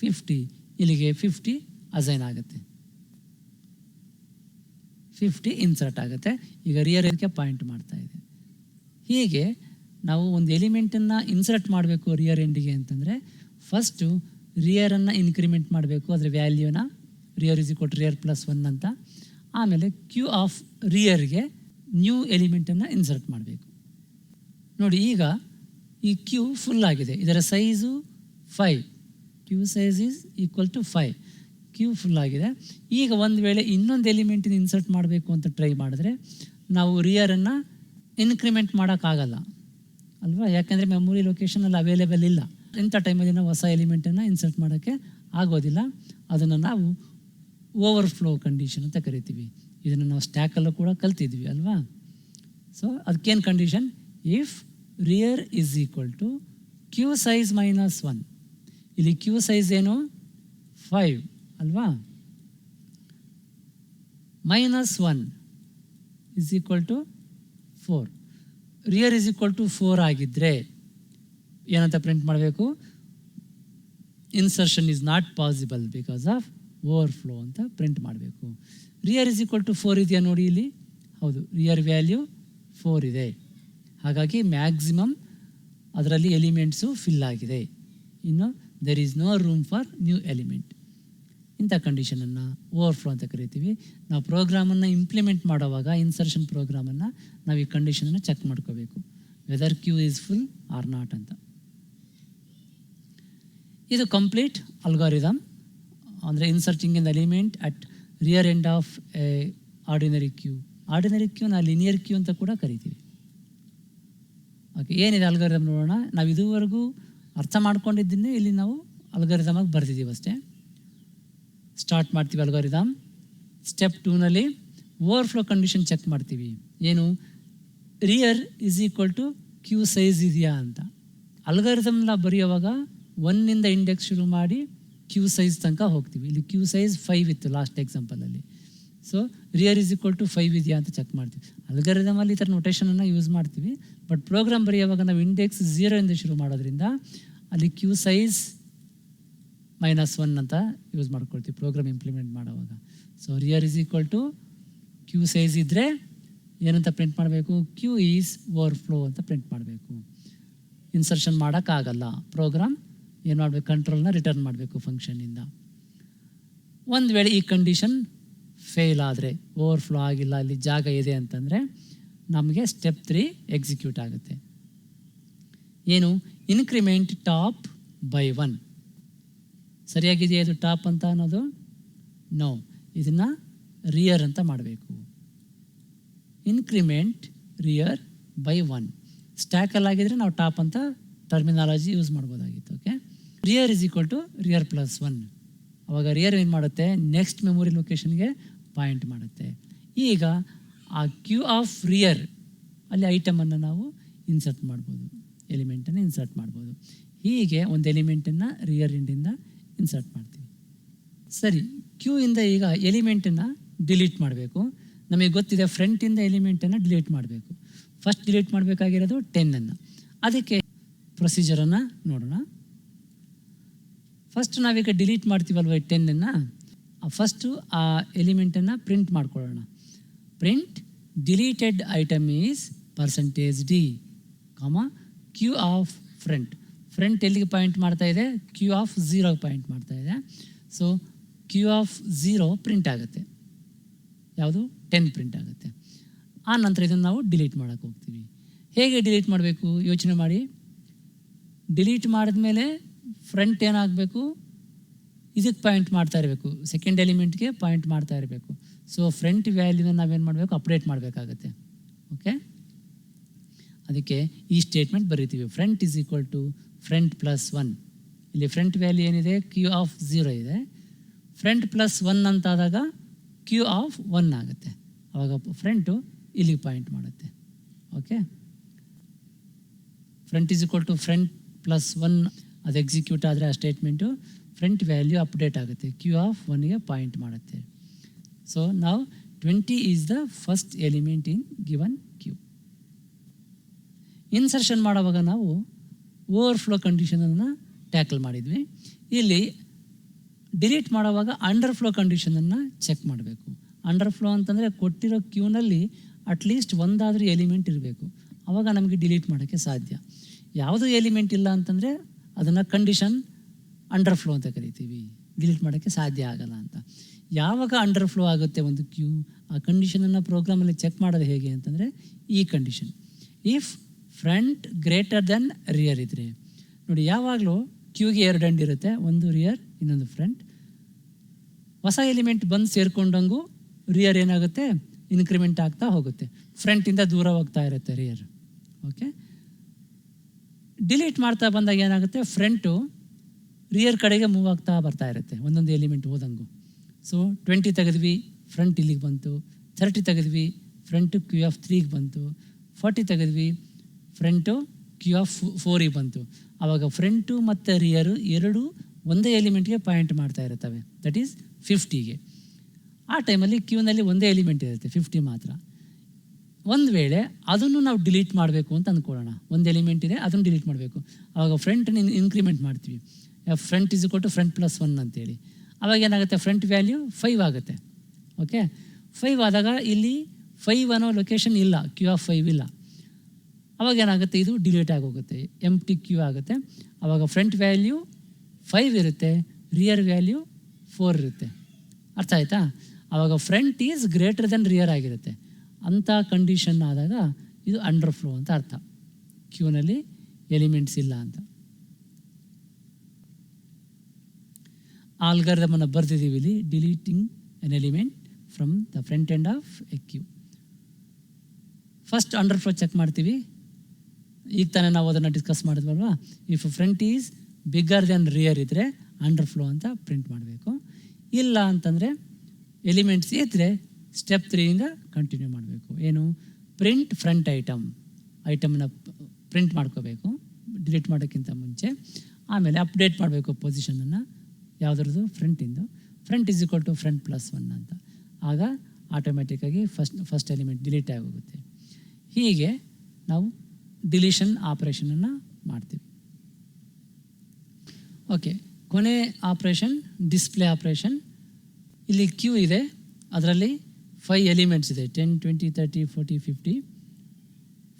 50. ಇಲ್ಲಿಗೆ 50 ಅಸೈನ್ ಆಗುತ್ತೆ, 50 ಇನ್ಸರ್ಟ್ ಆಗುತ್ತೆ. ಈಗ ರಿಯರ್ ಇದಕ್ಕೆ ಪಾಯಿಂಟ್ ಮಾಡ್ತಾ ಇದೆ. ಹೀಗೆ ನಾವು ಒಂದು ಎಲಿಮೆಂಟನ್ನು ಇನ್ಸರ್ಟ್ ಮಾಡಬೇಕು ರಿಯರ್ ಎಂಡಿಗೆ ಅಂತಂದರೆ ಫಸ್ಟು ರಿಯರನ್ನು ಇನ್ಕ್ರಿಮೆಂಟ್ ಮಾಡಬೇಕು, ಅದರ ವ್ಯಾಲ್ಯೂನ rear is equal to rear plus 1 ಅಂತ. ಆಮೇಲೆ ಕ್ಯೂ ಆಫ್ ರಿಯರ್ಗೆ ನ್ಯೂ ಎಲಿಮೆಂಟನ್ನು ಇನ್ಸರ್ಟ್ ಮಾಡಬೇಕು. ನೋಡಿ, ಈಗ ಈ ಕ್ಯೂ ಫುಲ್ ಆಗಿದೆ, ಇದರ size 5, queue size is equal to 5. Queue full ಆಗಿದೆ. ಈಗ ಒಂದು ವೇಳೆ ಇನ್ನೊಂದು ಎಲಿಮೆಂಟಿನ ಇನ್ಸರ್ಟ್ ಮಾಡಬೇಕು ಅಂತ ಟ್ರೈ ಮಾಡಿದ್ರೆ ನಾವು ರಿಯರನ್ನು ಇನ್ಕ್ರಿಮೆಂಟ್ ಮಾಡೋಕ್ಕಾಗಲ್ಲ ಅಲ್ವಾ, ಯಾಕೆಂದರೆ ಮೆಮೊರಿ ಲೊಕೇಶನಲ್ಲಿ ಅವೈಲೇಬಲ್ ಇಲ್ಲ. ಇಂಥ ಟೈಮಲ್ಲಿ ನಾವು ಹೊಸ ಎಲಿಮೆಂಟನ್ನು ಇನ್ಸರ್ಟ್ ಮಾಡೋಕ್ಕೆ ಆಗೋದಿಲ್ಲ. ಅದನ್ನು ನಾವು ಓವರ್ಫ್ಲೋ ಕಂಡೀಷನ್ ಅಂತ ಕರಿತೀವಿ. ಇದನ್ನು ನಾವು ಸ್ಟ್ಯಾಕಲ್ಲೂ ಕೂಡ ಕಲ್ತಿದ್ವಿ ಅಲ್ವಾ. ಸೊ ಅದಕ್ಕೇನು condition, if rear is equal to queue size -1. ಇಲ್ಲಿ ಕ್ಯೂ ಸೈಜ್ ಏನು 5 ಅಲ್ವಾ, -1 is equal to 4. Rear is equal to 4 ಆಗಿದ್ದರೆ ಏನಂತ ಪ್ರಿಂಟ್ ಮಾಡಬೇಕು, insertion is not possible because of overflow ಅಂತ ಪ್ರಿಂಟ್ ಮಾಡಬೇಕು. ರಿಯರ್ ಈಸ್ ಈಕ್ವಲ್ ಟು 4 ಇದೆಯಾ ನೋಡಿ ಇಲ್ಲಿ, ಹೌದು, ರಿಯರ್ ವ್ಯಾಲ್ಯೂ 4 ಇದೆ. ಹಾಗಾಗಿ ಮ್ಯಾಕ್ಸಿಮಮ್ ಅದರಲ್ಲಿ ಎಲಿಮೆಂಟ್ಸು ಫಿಲ್ ಆಗಿದೆ. ಇನ್ನು there is no room for new element. ಇಂಥ ಕಂಡೀಷನನ್ನು ಓವರ್ಫ್ಲೋ ಅಂತ ಕರಿತೀವಿ. ನಾವು ಪ್ರೋಗ್ರಾಮನ್ನು ಇಂಪ್ಲಿಮೆಂಟ್ ಮಾಡೋವಾಗ ಇನ್ಸರ್ಷನ್ ಪ್ರೋಗ್ರಾಮನ್ನು ನಾವು ಈ ಕಂಡೀಷನನ್ನು ಚೆಕ್ ಮಾಡ್ಕೋಬೇಕು, whether queue is full or not ಅಂತ. ಇದು ಕಂಪ್ಲೀಟ್ ಅಲ್ಗಾರಿದಮ್, ಅಂದರೆ inserting in element at rear end of a ordinary queue. Ordinary ಕ್ಯೂನ ಲಿನಿಯರ್ ಕ್ಯೂ ಅಂತ ಕೂಡ ಕರಿತೀವಿ. ಓಕೆ, ಏನಿದೆ ಅಲ್ಗಾರಿದಮ್ ನೋಡೋಣ. ನಾವು ಇದುವರೆಗೂ ಅರ್ಥ ಮಾಡ್ಕೊಂಡಿದ್ದನ್ನೇ ಇಲ್ಲಿ ನಾವು ಅಲ್ಗಾರಿದಮಾಗಿ ಬರೆದಿದ್ದೀವಿ ಅಷ್ಟೇ. ಸ್ಟಾರ್ಟ್ ಮಾಡ್ತೀವಿ ಅಲ್ಗಾರಿದಮ್. ಸ್ಟೆಪ್ 2ನಲ್ಲಿ ಓವರ್ಫ್ಲೋ ಕಂಡೀಷನ್ ಚೆಕ್ ಮಾಡ್ತೀವಿ. ಏನು, rear is equal to queue size ಇದೆಯಾ ಅಂತ. ಅಲ್ಗಾರಿದಮ್ನ ಬರೆಯುವಾಗ 1ನಿಂದ ಇಂಡೆಕ್ಸ್ ಶುರು ಮಾಡಿ ಕ್ಯೂ ಸೈಜ್ ತನಕ ಹೋಗ್ತೀವಿ. ಇಲ್ಲಿ ಕ್ಯೂ ಸೈಜ್ 5 ಇತ್ತು ಲಾಸ್ಟ್ ಎಕ್ಸಾಂಪಲಲ್ಲಿ. So rear is equal to 5 ಇದೆಯಾ ಅಂತ ಚೆಕ್ ಮಾಡ್ತೀವಿ. ಅಲ್ಗಾರಿದಮಲ್ಲಿ ಈ ಥರ ನೊಟೇಷನನ್ನು ಯೂಸ್ ಮಾಡ್ತೀವಿ. ಬಟ್ ಪ್ರೋಗ್ರಾಮ್ ಬರೆಯುವಾಗ ನಾವು ಇಂಡೆಕ್ಸ್ 0 ಇಂದ ಶುರು ಮಾಡೋದ್ರಿಂದ ಅಲ್ಲಿ ಕ್ಯೂ ಸೈಜ್ -1 ಅಂತ ಯೂಸ್ ಮಾಡ್ಕೊಳ್ತೀವಿ ಪ್ರೋಗ್ರಾಮ್ ಇಂಪ್ಲಿಮೆಂಟ್ ಮಾಡೋವಾಗ. So rear is equal to queue size ಇದ್ದರೆ ಏನಂತ ಪ್ರಿಂಟ್ ಮಾಡಬೇಕು, ಕ್ಯೂ ಈಸ್ ಓವರ್ಫ್ಲೋ ಅಂತ ಪ್ರಿಂಟ್ ಮಾಡಬೇಕು. ಇನ್ಸರ್ಷನ್ ಮಾಡೋಕ್ಕಾಗಲ್ಲ, ಪ್ರೋಗ್ರಾಮ್ ಏನು ಮಾಡಬೇಕು, ಕಂಟ್ರೋಲ್ನ ರಿಟರ್ನ್ ಮಾಡಬೇಕು ಫಂಕ್ಷನ್ನಿಂದ. ಒಂದು ವೇಳೆ ಈ ಕಂಡೀಷನ್ ಫೇಲ್ ಆದರೆ, ಓವರ್ಫ್ಲೋ ಆಗಿಲ್ಲ, ಅಲ್ಲಿ ಜಾಗ ಇದೆ ಅಂತಂದರೆ ನಮಗೆ ಸ್ಟೆಪ್ 3 ಎಕ್ಸಿಕ್ಯೂಟ್ ಆಗುತ್ತೆ. ಏನು, ಇನ್ಕ್ರಿಮೆಂಟ್ ಟಾಪ್ ಬೈ 1. ಸರಿಯಾಗಿದೆಯಾ ಇದು ಟಾಪ್ ಅಂತ ಅನ್ನೋದು? ನೋ, ಇದನ್ನು ರಿಯರ್ ಅಂತ ಮಾಡಬೇಕು. Increment rear by 1. ಸ್ಟ್ಯಾಕಲ್ಲಾಗಿದ್ದರೆ ನಾವು ಟಾಪ್ ಅಂತ ಟರ್ಮಿನಾಲಜಿ ಯೂಸ್ ಮಾಡ್ಬೋದಾಗಿತ್ತು. Okay, rear is equal to rear plus 1. ಅವಾಗ ರಿಯರ್ ಏನು ಮಾಡುತ್ತೆ, ನೆಕ್ಸ್ಟ್ ಮೆಮೊರಿ ಲೊಕೇಶನ್ಗೆ ಪಾಯಿಂಟ್ ಮಾಡುತ್ತೆ. ಈಗ ಆ ಕ್ಯೂ ಆಫ್ ರಿಯರ್ ಅಲ್ಲಿ ಐಟಮನ್ನು ನಾವು ಇನ್ಸರ್ಟ್ ಮಾಡ್ಬೋದು, ಎಲಿಮೆಂಟನ್ನು ಇನ್ಸರ್ಟ್ ಮಾಡ್ಬೋದು. ಹೀಗೆ ಒಂದು ಎಲಿಮೆಂಟನ್ನು ರಿಯರ್ ಇಂಡಿಂದ ಇನ್ಸರ್ಟ್ ಮಾಡ್ತೀವಿ. ಸರಿ, ಕ್ಯೂ ಇಂದ ಈಗ ಎಲಿಮೆಂಟನ್ನು ಡಿಲೀಟ್ ಮಾಡಬೇಕು. ನಮಗೆ ಗೊತ್ತಿದೆ ಫ್ರಂಟಿಂದ ಎಲಿಮೆಂಟನ್ನು ಡಿಲೀಟ್ ಮಾಡಬೇಕು. ಫಸ್ಟ್ ಡಿಲೀಟ್ ಮಾಡಬೇಕಾಗಿರೋದು 10. ಅದಕ್ಕೆ ಪ್ರೊಸೀಜರನ್ನು ನೋಡೋಣ. ಫಸ್ಟ್ ನಾವೀಗ ಡಿಲೀಟ್ ಮಾಡ್ತೀವಲ್ವ 10. ಫಸ್ಟು ಆ ಎಲಿಮೆಂಟನ್ನು ಪ್ರಿಂಟ್ ಮಾಡ್ಕೊಳ್ಳೋಣ. Print deleted item is %d, queue of front. Front ಎಲ್ಲಿಗೆ ಪಾಯಿಂಟ್ ಮಾಡ್ತಾ ಇದೆ, ಕ್ಯೂ ಆಫ್ 0 ಪಾಯಿಂಟ್ ಮಾಡ್ತಾ ಇದೆ. ಸೊ ಕ್ಯೂ ಆಫ್ 0 ಪ್ರಿಂಟ್ ಆಗುತ್ತೆ. ಯಾವುದು, 10 ಪ್ರಿಂಟ್ ಆಗುತ್ತೆ. ಆ ನಂತರ ಇದನ್ನು ನಾವು ಡಿಲೀಟ್ ಮಾಡೋಕ್ಕೆ ಹೋಗ್ತೀವಿ. ಹೇಗೆ ಡಿಲೀಟ್ ಮಾಡಬೇಕು ಯೋಚನೆ ಮಾಡಿ. ಡಿಲೀಟ್ ಮಾಡಿದ್ಮೇಲೆ ಫ್ರಂಟ್ ಏನಾಗಬೇಕು, ಇದಕ್ಕೆ ಪಾಯಿಂಟ್ ಮಾಡ್ತಾ ಇರಬೇಕು, ಸೆಕೆಂಡ್ ಎಲಿಮೆಂಟ್ಗೆ ಪಾಯಿಂಟ್ ಮಾಡ್ತಾ ಇರಬೇಕು. ಸೊ ಫ್ರಂಟ್ ವ್ಯಾಲ್ಯೂನ ನಾವೇನು ಮಾಡಬೇಕು, ಅಪ್ಡೇಟ್ ಮಾಡಬೇಕಾಗತ್ತೆ. ಓಕೆ, ಅದಕ್ಕೆ ಈ ಸ್ಟೇಟ್ಮೆಂಟ್ ಬರೀತೀವಿ, front is equal to front plus 1. ಇಲ್ಲಿ ಫ್ರಂಟ್ ವ್ಯಾಲ್ಯೂ ಏನಿದೆ, ಕ್ಯೂ ಆಫ್ 0 ಇದೆ. ಫ್ರಂಟ್ ಪ್ಲಸ್ 1 ಅಂತಾದಾಗ ಕ್ಯೂ ಆಫ್ 1 ಆಗುತ್ತೆ. ಆವಾಗ ಫ್ರಂಟು ಇಲ್ಲಿಗೆ ಪಾಯಿಂಟ್ ಮಾಡುತ್ತೆ. Okay, front is equal to front plus 1 ಅದು ಎಕ್ಸಿಕ್ಯೂಟ್ ಆದರೆ ಆ ಸ್ಟೇಟ್ಮೆಂಟು ಫ್ರಂಟ್ ವ್ಯಾಲ್ಯೂ ಅಪ್ಡೇಟ್ ಆಗುತ್ತೆ, ಕ್ಯೂ ಆಫ್ 1ಗೆ ಪಾಯಿಂಟ್ ಮಾಡುತ್ತೆ. ಸೊ ನಾವು 20 is the first element in given queue. Insertion ಮಾಡುವಾಗ ನಾವು ಓವರ್ಫ್ಲೋ ಕಂಡೀಷನನ್ನು ಟ್ಯಾಕಲ್ ಮಾಡಿದ್ವಿ. ಇಲ್ಲಿ ಡಿಲೀಟ್ ಮಾಡುವಾಗ ಅಂಡರ್ಫ್ಲೋ ಕಂಡೀಷನನ್ನು ಚೆಕ್ ಮಾಡಬೇಕು. ಅಂಡರ್ಫ್ಲೋ ಅಂತಂದರೆ ಕೊಟ್ಟಿರೋ ಕ್ಯೂನಲ್ಲಿ ಅಟ್ಲೀಸ್ಟ್ ಒಂದಾದರೂ ಎಲಿಮೆಂಟ್ ಇರಬೇಕು, ಆವಾಗ ನಮಗೆ ಡಿಲೀಟ್ ಮಾಡೋಕ್ಕೆ ಸಾಧ್ಯ. ಯಾವುದೂ ಎಲಿಮೆಂಟ್ ಇಲ್ಲ ಅಂತಂದರೆ ಅದನ್ನು ಕಂಡೀಷನ್ ಅಂಡರ್ಫ್ಲೋ ಅಂತ ಕರಿತೀವಿ, ಡಿಲೀಟ್ ಮಾಡೋಕ್ಕೆ ಸಾಧ್ಯ ಆಗಲ್ಲ ಅಂತ. ಯಾವಾಗ ಅಂಡರ್ಫ್ಲೋ ಆಗುತ್ತೆ ಒಂದು ಕ್ಯೂ, ಆ ಕಂಡೀಷನನ್ನು ಪ್ರೋಗ್ರಾಮಲ್ಲಿ ಚೆಕ್ ಮಾಡೋದು ಹೇಗೆ ಅಂತಂದರೆ ಈ condition, if front greater than rear ಇದ್ದರೆ. ನೋಡಿ, ಯಾವಾಗಲೂ ಕ್ಯೂಗೆ 2 ಎಂಡ್ ಇರುತ್ತೆ, ಒಂದು ರಿಯರ್ ಇನ್ನೊಂದು ಫ್ರಂಟ್. ಹೊಸ ಎಲಿಮೆಂಟ್ ಬಂದು ಸೇರ್ಕೊಂಡಂಗೂ ರಿಯರ್ ಏನಾಗುತ್ತೆ, ಇನ್ಕ್ರಿಮೆಂಟ್ ಆಗ್ತಾ ಹೋಗುತ್ತೆ, ಫ್ರಂಟಿಂದ ದೂರ ಹೋಗ್ತಾ ಇರುತ್ತೆ ರಿಯರ್. ಓಕೆ, ಡಿಲೀಟ್ ಮಾಡ್ತಾ ಬಂದಾಗ ಏನಾಗುತ್ತೆ, ಫ್ರಂಟು ರಿಯರ್ ಕಡೆಗೆ ಮೂವ್ ಆಗ್ತಾ ಬರ್ತಾ ಇರುತ್ತೆ ಒಂದೊಂದು ಎಲಿಮೆಂಟ್ ಹೋದಂಗೂ. ಸೊ 20 ತೆಗೆದ್ವಿ, ಫ್ರಂಟ್ ಇಲ್ಲಿಗೆ ಬಂತು. 30 ತೆಗೆದ್ವಿ, ಫ್ರಂಟು ಕ್ಯೂ ಆಫ್ 3ಗೆ ಬಂತು. 40 ತೆಗೆದ್ವಿ, ಫ್ರಂಟು ಕ್ಯೂ ಆಫ್ 4ಗೆ ಬಂತು. ಆವಾಗ ಫ್ರಂಟು ಮತ್ತು ರಿಯರು ಎರಡೂ ಒಂದೇ ಎಲಿಮೆಂಟ್ಗೆ ಪಾಯಿಂಟ್ ಮಾಡ್ತಾ ಇರ್ತವೆ, ದಟ್ ಈಸ್ 50ಗೆ. ಆ ಟೈಮಲ್ಲಿ ಕ್ಯೂನಲ್ಲಿ ಒಂದೇ ಎಲಿಮೆಂಟ್ ಇರುತ್ತೆ, 50 ಮಾತ್ರ. ಒಂದು ವೇಳೆ ಅದನ್ನು ನಾವು ಡಿಲೀಟ್ ಮಾಡಬೇಕು ಅಂತ ಅಂದ್ಕೊಳ್ಳೋಣ, ಒಂದು ಎಲಿಮೆಂಟ್ ಇದೆ ಅದನ್ನು ಡಿಲೀಟ್ ಮಾಡಬೇಕು. ಆವಾಗ ಫ್ರಂಟನ್ನು ಇನ್ಕ್ರಿಮೆಂಟ್ ಮಾಡ್ತೀವಿ, front is equal to front plus 1 ಅಂತೇಳಿ. ಆವಾಗ ಏನಾಗುತ್ತೆ, ಫ್ರಂಟ್ ವ್ಯಾಲ್ಯೂ 5 ಆಗುತ್ತೆ. ಓಕೆ, 5 ಆದಾಗ ಇಲ್ಲಿ 5 ಅನ್ನೋ ಲೊಕೇಶನ್ ಇಲ್ಲ, ಕ್ಯೂ ಆಫ್ 5 ಇಲ್ಲ. ಆವಾಗ ಏನಾಗುತ್ತೆ, ಇದು ಡಿಲೀಟ್ ಆಗೋಗುತ್ತೆ, ಎಂಪ್ಟಿ ಕ್ಯೂ ಆಗುತ್ತೆ. ಆವಾಗ ಫ್ರಂಟ್ ವ್ಯಾಲ್ಯೂ 5 ಇರುತ್ತೆ, ರಿಯರ್ ವ್ಯಾಲ್ಯೂ 4 ಇರುತ್ತೆ. ಅರ್ಥ ಆಯ್ತಾ? ಆವಾಗ front is greater than rear ಆಗಿರುತ್ತೆ. ಅಂಥ ಕಂಡೀಷನ್ ಆದಾಗ ಇದು ಅಂಡರ್ಫ್ಲೋ ಅಂತ ಅರ್ಥ, ಕ್ಯೂನಲ್ಲಿ ಎಲಿಮೆಂಟ್ಸ್ ಇಲ್ಲ ಅಂತ. ಆಲ್ಗಾರಿದಮನ್ನು ಬರೆದಿದ್ದೀವಿ ಇಲ್ಲಿ, deleting an element from the front end of a queue. First underflow check ಮಾಡ್ತೀವಿ. ಈಗ ತಾನೇ ನಾವು ಅದನ್ನು ಡಿಸ್ಕಸ್ ಮಾಡಿದ್ವಲ್ವಾ, if front is bigger than rear ಇದ್ದರೆ ಅಂಡರ್ಫ್ಲೋ ಅಂತ ಪ್ರಿಂಟ್ ಮಾಡಬೇಕು. ಇಲ್ಲ ಅಂತಂದರೆ ಎಲಿಮೆಂಟ್ಸ್ ಇದ್ದರೆ ಸ್ಟೆಪ್ 3ಇಂದ ಕಂಟಿನ್ಯೂ ಮಾಡಬೇಕು. ಏನು, ಪ್ರಿಂಟ್ ಫ್ರಂಟ್ ಐಟಮ್ನ ಪ್ರಿಂಟ್ ಮಾಡ್ಕೋಬೇಕು ಡಿಲೀಟ್ ಮಾಡೋಕ್ಕಿಂತ ಮುಂಚೆ. ಆಮೇಲೆ ಅಪ್ಡೇಟ್ ಮಾಡಬೇಕು ಪೊಸಿಷನನ್ನು, ಯಾವುದ್ರದ್ದು, ಫ್ರಂಟಿಂದು. Front is equal to front plus 1 ಅಂತ. ಆಗ ಆಟೋಮೆಟಿಕ್ಕಾಗಿ ಫಸ್ಟ್ ಎಲಿಮೆಂಟ್ ಡಿಲೀಟ್ ಆಗೋಗುತ್ತೆ. ಹೀಗೆ ನಾವು ಡಿಲೀಷನ್ ಆಪ್ರೇಷನನ್ನು ಮಾಡ್ತೀವಿ. ಓಕೆ, ಕೊನೆ ಆಪ್ರೇಷನ್ ಡಿಸ್ಪ್ಲೇ ಆಪ್ರೇಷನ್. ಇಲ್ಲಿ ಕ್ಯೂ ಇದೆ, ಅದರಲ್ಲಿ 5 ಎಲಿಮೆಂಟ್ಸ್ ಇದೆ, 10, 20, 30, 40, 50.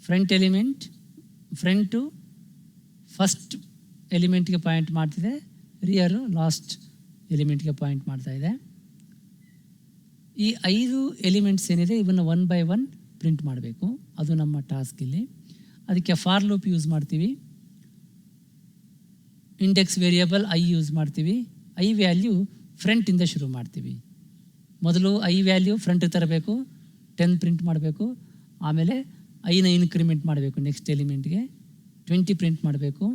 ಫ್ರಂಟ್ ಎಲಿಮೆಂಟ್, ಫ್ರಂಟು ಫಸ್ಟ್ ಎಲಿಮೆಂಟ್ಗೆ ಪಾಯಿಂಟ್ ಮಾಡ್ತಿದೆ, ರಿಯರು ಲಾಸ್ಟ್ ಎಲಿಮೆಂಟ್ಗೆ ಪಾಯಿಂಟ್ ಮಾಡ್ತಾ ಇದೆ. ಈ 5 ಎಲಿಮೆಂಟ್ಸ್ ಏನಿದೆ ಇವನ್ನು 1 by 1 ಪ್ರಿಂಟ್ ಮಾಡಬೇಕು, ಅದು ನಮ್ಮ ಟಾಸ್ಕ್ ಇಲ್ಲಿ. ಅದಕ್ಕೆ ಫಾರ್ ಲೂಪ್ ಯೂಸ್ ಮಾಡ್ತೀವಿ, ಇಂಡೆಕ್ಸ್ ವೇರಿಯಬಲ್ ಐ ಯೂಸ್ ಮಾಡ್ತೀವಿ. ಐ ವ್ಯಾಲ್ಯೂ ಫ್ರಂಟಿಂದ ಶುರು ಮಾಡ್ತೀವಿ. ಮೊದಲು ಐ ವ್ಯಾಲ್ಯೂ ಫ್ರಂಟಿಗೆ ತರಬೇಕು, 10 ಪ್ರಿಂಟ್ ಮಾಡಬೇಕು. ಆಮೇಲೆ ಐನ ಇನ್ಕ್ರಿಮೆಂಟ್ ಮಾಡಬೇಕು, ನೆಕ್ಸ್ಟ್ ಎಲಿಮೆಂಟ್ಗೆ 20 ಪ್ರಿಂಟ್ ಮಾಡಬೇಕು.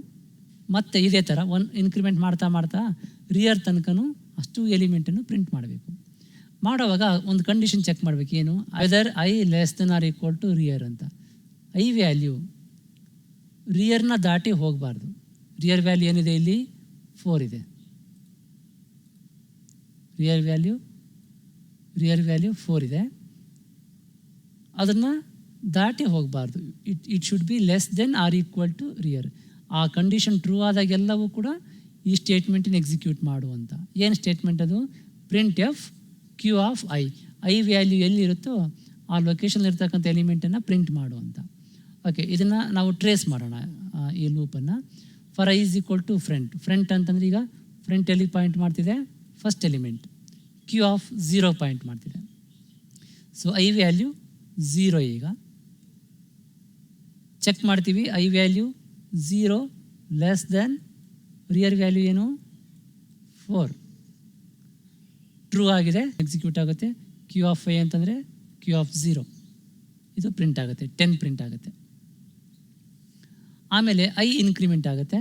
ಮತ್ತು ಇದೇ ಥರ ಇನ್ಕ್ರಿಮೆಂಟ್ ಮಾಡ್ತಾ ಮಾಡ್ತಾ ರಿಯರ್ ತನಕನೂ ಅಷ್ಟು ಎಲಿಮೆಂಟನ್ನು ಪ್ರಿಂಟ್ ಮಾಡಬೇಕು. ಮಾಡೋವಾಗ ಒಂದು ಕಂಡೀಷನ್ ಚೆಕ್ ಮಾಡಬೇಕು, ಏನು, either I less than or equal to rear ಅಂತ. ಐ ವ್ಯಾಲ್ಯೂ ರಿಯರ್ನ ದಾಟಿ ಹೋಗಬಾರ್ದು. ರಿಯರ್ ವ್ಯಾಲ್ಯೂ ಏನಿದೆ ಇಲ್ಲಿ 4 ಇದೆ. ರಿಯರ್ ವ್ಯಾಲ್ಯೂ 4 ಇದೆ, ಅದನ್ನು ದಾಟಿ ಹೋಗಬಾರ್ದು. It should be less than or equal to rear. ಆ ಕಂಡೀಷನ್ ಟ್ರೂ ಆದಾಗೆಲ್ಲವೂ ಕೂಡ ಈ ಸ್ಟೇಟ್ಮೆಂಟನ್ನು ಎಕ್ಸಿಕ್ಯೂಟ್ ಮಾಡುವಂಥ. ಏನು ಸ್ಟೇಟ್ಮೆಂಟ್ ಅದು? Print f queue of i. I value ಎಲ್ಲಿರುತ್ತೋ ಆ ಲೊಕೇಶನ್ ಇರ್ತಕ್ಕಂಥ ಎಲಿಮೆಂಟನ್ನು ಪ್ರಿಂಟ್ ಮಾಡುವಂಥ. ಓಕೆ, ಇದನ್ನು ನಾವು ಟ್ರೇಸ್ ಮಾಡೋಣ ಈ ಲೂಪನ್ನು. For i is equal to front ಅಂತಂದರೆ ಈಗ ಫ್ರಂಟ್ ಎಲ್ಲಿ ಪಾಯಿಂಟ್ ಮಾಡ್ತಿದೆ? First element. Queue of 0 point ಮಾಡ್ತಿದೆ. So i value 0. ಈಗ ಚೆಕ್ ಮಾಡ್ತೀವಿ, i value 0 less than rear value ಏನು 4. ಟ್ರೂ ಆಗಿದೆ, ಎಕ್ಸಿಕ್ಯೂಟ್ ಆಗುತ್ತೆ. ಕ್ಯೂ ಆಫ್ ಐ ಅಂತಂದರೆ ಕ್ಯೂ ಆಫ್ 0, ಇದು ಪ್ರಿಂಟ್ ಆಗುತ್ತೆ, 10 ಪ್ರಿಂಟ್ ಆಗುತ್ತೆ. ಆಮೇಲೆ ಐ ಇನ್ಕ್ರಿಮೆಂಟ್ ಆಗುತ್ತೆ,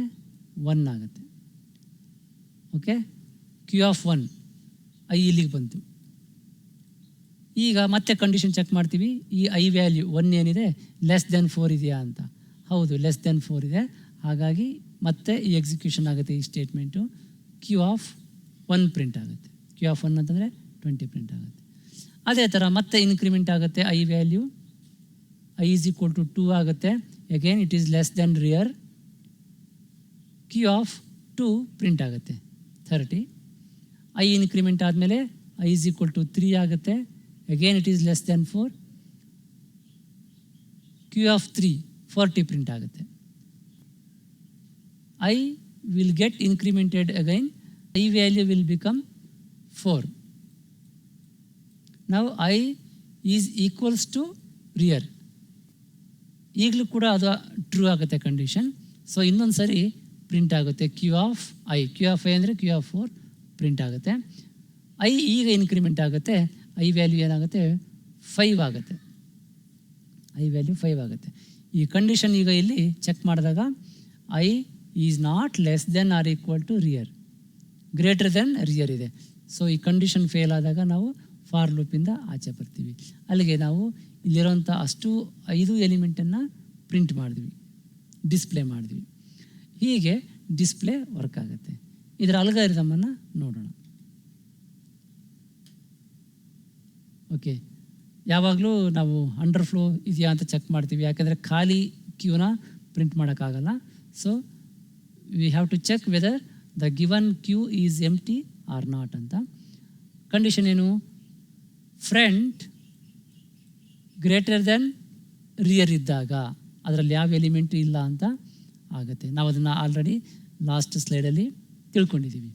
1 ಆಗುತ್ತೆ. ಓಕೆ, ಕ್ಯೂ ಆಫ್ 1 ಐ ಇಲ್ಲಿಗೆ ಬಂತು. ಈಗ ಮತ್ತೆ ಕಂಡೀಷನ್ ಚೆಕ್ ಮಾಡ್ತೀವಿ, ಈ ಐ ವ್ಯಾಲ್ಯೂ 1 ಏನಿದೆ ಲೆಸ್ ದೆನ್ 4 ಇದೆಯಾ ಅಂತ. ಹೌದು, ಲೆಸ್ ದೆನ್ 4 ಇದೆ. ಹಾಗಾಗಿ ಮತ್ತೆ ಈ ಎಕ್ಸಿಕ್ಯೂಷನ್ ಆಗುತ್ತೆ ಈ ಸ್ಟೇಟ್ಮೆಂಟು. ಕ್ಯೂ ಆಫ್ 1 ಪ್ರಿಂಟ್ ಆಗುತ್ತೆ. ಕ್ಯೂ ಆಫ್ 1 ಅಂತಂದರೆ 20 ಪ್ರಿಂಟ್ ಆಗುತ್ತೆ. ಅದೇ ಥರ ಮತ್ತೆ ಇನ್ಕ್ರಿಮೆಂಟ್ ಆಗುತ್ತೆ, I value i is equal to 2 ಆಗುತ್ತೆ. Again it is less than rear. Queue of 2 print ಆಗುತ್ತೆ, 30. ಐ ಇನ್ಕ್ರಿಮೆಂಟ್ ಆದಮೇಲೆ ಐ ಈಸ್ ಈಕ್ವಲ್ ಟು 3 ಆಗುತ್ತೆ. Again it is less than 4. Queue of 3 40 print ಆಗುತ್ತೆ. I will get incremented again. I value will become 4. ನಾವು i is equals to rear. ಈಗಲೂ ಕೂಡ ಅದು ಟ್ರೂ ಆಗುತ್ತೆ ಕಂಡೀಷನ್. ಸೊ ಇನ್ನೊಂದು ಸರಿ ಪ್ರಿಂಟ್ ಆಗುತ್ತೆ queue of I. Queue of I ಅಂದರೆ ಕ್ಯೂ ಆಫ್ 4 ಪ್ರಿಂಟ್ ಆಗುತ್ತೆ. ಐ ಈಗ ಇನ್ಕ್ರಿಮೆಂಟ್ ಆಗುತ್ತೆ, ಐ ವ್ಯಾಲ್ಯೂ ಏನಾಗುತ್ತೆ 5 ಆಗುತ್ತೆ. ಐ ವ್ಯಾಲ್ಯೂ 5 ಆಗುತ್ತೆ. ಈ ಕಂಡೀಷನ್ ಈಗ ಇಲ್ಲಿ ಚೆಕ್ ಮಾಡಿದಾಗ I is not less than or equal to rear, greater than rear ಇದೆ. ಸೊ ಈ ಕಂಡೀಷನ್ ಫೇಲ್ ಆದಾಗ ನಾವು ಫಾರ್ ಲೂಪಿಂದ ಆಚೆ ಬರ್ತೀವಿ. ಅಲ್ಲಿಗೆ ನಾವು ಇಲ್ಲಿರೋಂಥ ಅಷ್ಟು 5 ಎಲಿಮೆಂಟನ್ನು ಪ್ರಿಂಟ್ ಮಾಡಿದ್ವಿ, ಡಿಸ್ಪ್ಲೇ ಮಾಡಿದ್ವಿ. ಹೀಗೆ ಡಿಸ್ಪ್ಲೇ ವರ್ಕ್ ಆಗುತ್ತೆ. ಇದರ ಅಲ್ಗಾರಿದಮನ್ನು ನೋಡೋಣ. ಓಕೆ, ಯಾವಾಗಲೂ ನಾವು ಅಂಡರ್ ಫ್ಲೋ ಇದೆಯಾ ಅಂತ ಚೆಕ್ ಮಾಡ್ತೀವಿ, ಯಾಕೆಂದರೆ ಖಾಲಿ ಕ್ಯೂನ ಪ್ರಿಂಟ್ ಮಾಡೋಕ್ಕಾಗಲ್ಲ. So we have to check whether the given queue is empty or not ಅಂತ. ಕಂಡೀಷನ್ ಏನು? ಫ್ರಂಟ್ ಗ್ರೇಟರ್ ದೆನ್ ರಿಯರ್ ಇದ್ದಾಗ ಅದರಲ್ಲಿ ಯಾವ ಎಲಿಮೆಂಟು ಇಲ್ಲ ಅಂತ ಆಗುತ್ತೆ. ನಾವು ಅದನ್ನು ಆಲ್ರೆಡಿ ಲಾಸ್ಟ್ ಸ್ಲೈಡಲ್ಲಿ ತಿಳ್ಕೊಂಡಿದ್ದೀವಿ.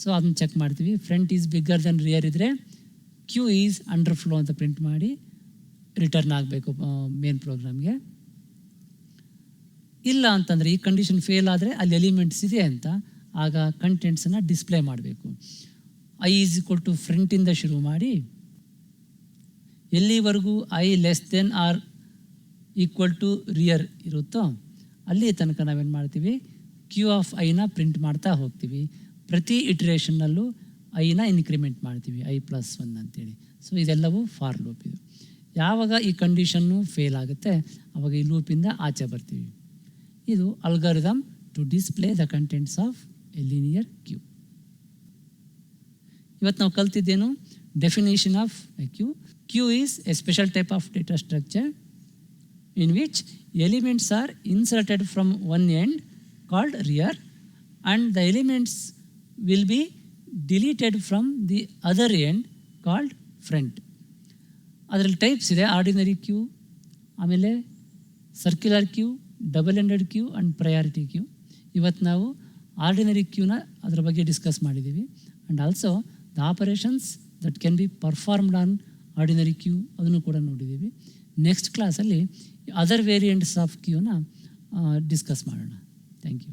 ಸೊ ಅದನ್ನು ಚೆಕ್ ಮಾಡ್ತೀವಿ. Front is bigger than rear ಇದ್ದರೆ ಕ್ಯೂ ಈಸ್ ಅಂಡರ್ ಫ್ಲೋ ಅಂತ ಪ್ರಿಂಟ್ ಮಾಡಿ ರಿಟರ್ನ್ ಆಗಬೇಕು ಮೇನ್ ಪ್ರೋಗ್ರಾಮ್ಗೆ. ಇಲ್ಲ ಅಂತಂದರೆ ಈ ಕಂಡೀಷನ್ ಫೇಲ್ ಆದರೆ ಅಲ್ಲಿ ಎಲಿಮೆಂಟ್ಸ್ ಇದೆ ಅಂತ, ಆಗ ಕಂಟೆಂಟ್ಸನ್ನು ಡಿಸ್ಪ್ಲೇ ಮಾಡಬೇಕು. ಐ ಈಸ್ ಈಕ್ವಲ್ ಟು ಫ್ರಂಟಿಂದ ಶುರು ಮಾಡಿ ಎಲ್ಲಿವರೆಗೂ I less than or equal to rear ಇರುತ್ತೋ ಅಲ್ಲಿ ತನಕ ನಾವೇನು ಮಾಡ್ತೀವಿ, ಕ್ಯೂ ಆಫ್ ಐನ ಪ್ರಿಂಟ್ ಮಾಡ್ತಾ ಹೋಗ್ತೀವಿ. ಪ್ರತಿ ಇಟ್ರೇಷನ್ನಲ್ಲೂ ಐನ ಇನ್ಕ್ರಿಮೆಂಟ್ ಮಾಡ್ತೀವಿ, i+1 ಅಂತೇಳಿ. ಸೊ ಇದೆಲ್ಲವೂ ಫಾರ್ ಲೂಪ್. ಇದು ಯಾವಾಗ ಈ ಕಂಡೀಷನ್ನು ಫೇಲ್ ಆಗುತ್ತೆ ಆವಾಗ ಈ ಲೂಪಿಂದ ಆಚೆ ಬರ್ತೀವಿ. ಇದು algorithm to display the contents of a linear queue. ಇವತ್ತು ನಾವು ಕಲ್ತಿದ್ದೇನು? Definition of a queue. Queue is a special type of data structure in which elements are inserted from one end called rear and the elements will be deleted from the other end called front. ಅದರಲ್ಲಿ ಟೈಪ್ಸ್ ಇದೆ, ಆರ್ಡಿನರಿ ಕ್ಯೂ, ಆಮೇಲೆ circular queue, double ended queue and priority queue. ಇವತ್ತು ನಾವು ಆರ್ಡಿನರಿ ಕ್ಯೂನ ಅದ್ರ ಬಗ್ಗೆ ಡಿಸ್ಕಸ್ ಮಾಡಿದ್ದೀವಿ. And also the operations that can be performed on ordinary queue ಅದನ್ನು ಕೂಡ ನೋಡಿದ್ದೀವಿ. ನೆಕ್ಸ್ಟ್ ಕ್ಲಾಸಲ್ಲಿ ಅದರ್ ವೇರಿಯಂಟ್ಸ್ ಆಫ್ ಕ್ಯೂನ ಡಿಸ್ಕಸ್ ಮಾಡೋಣ. Thank you.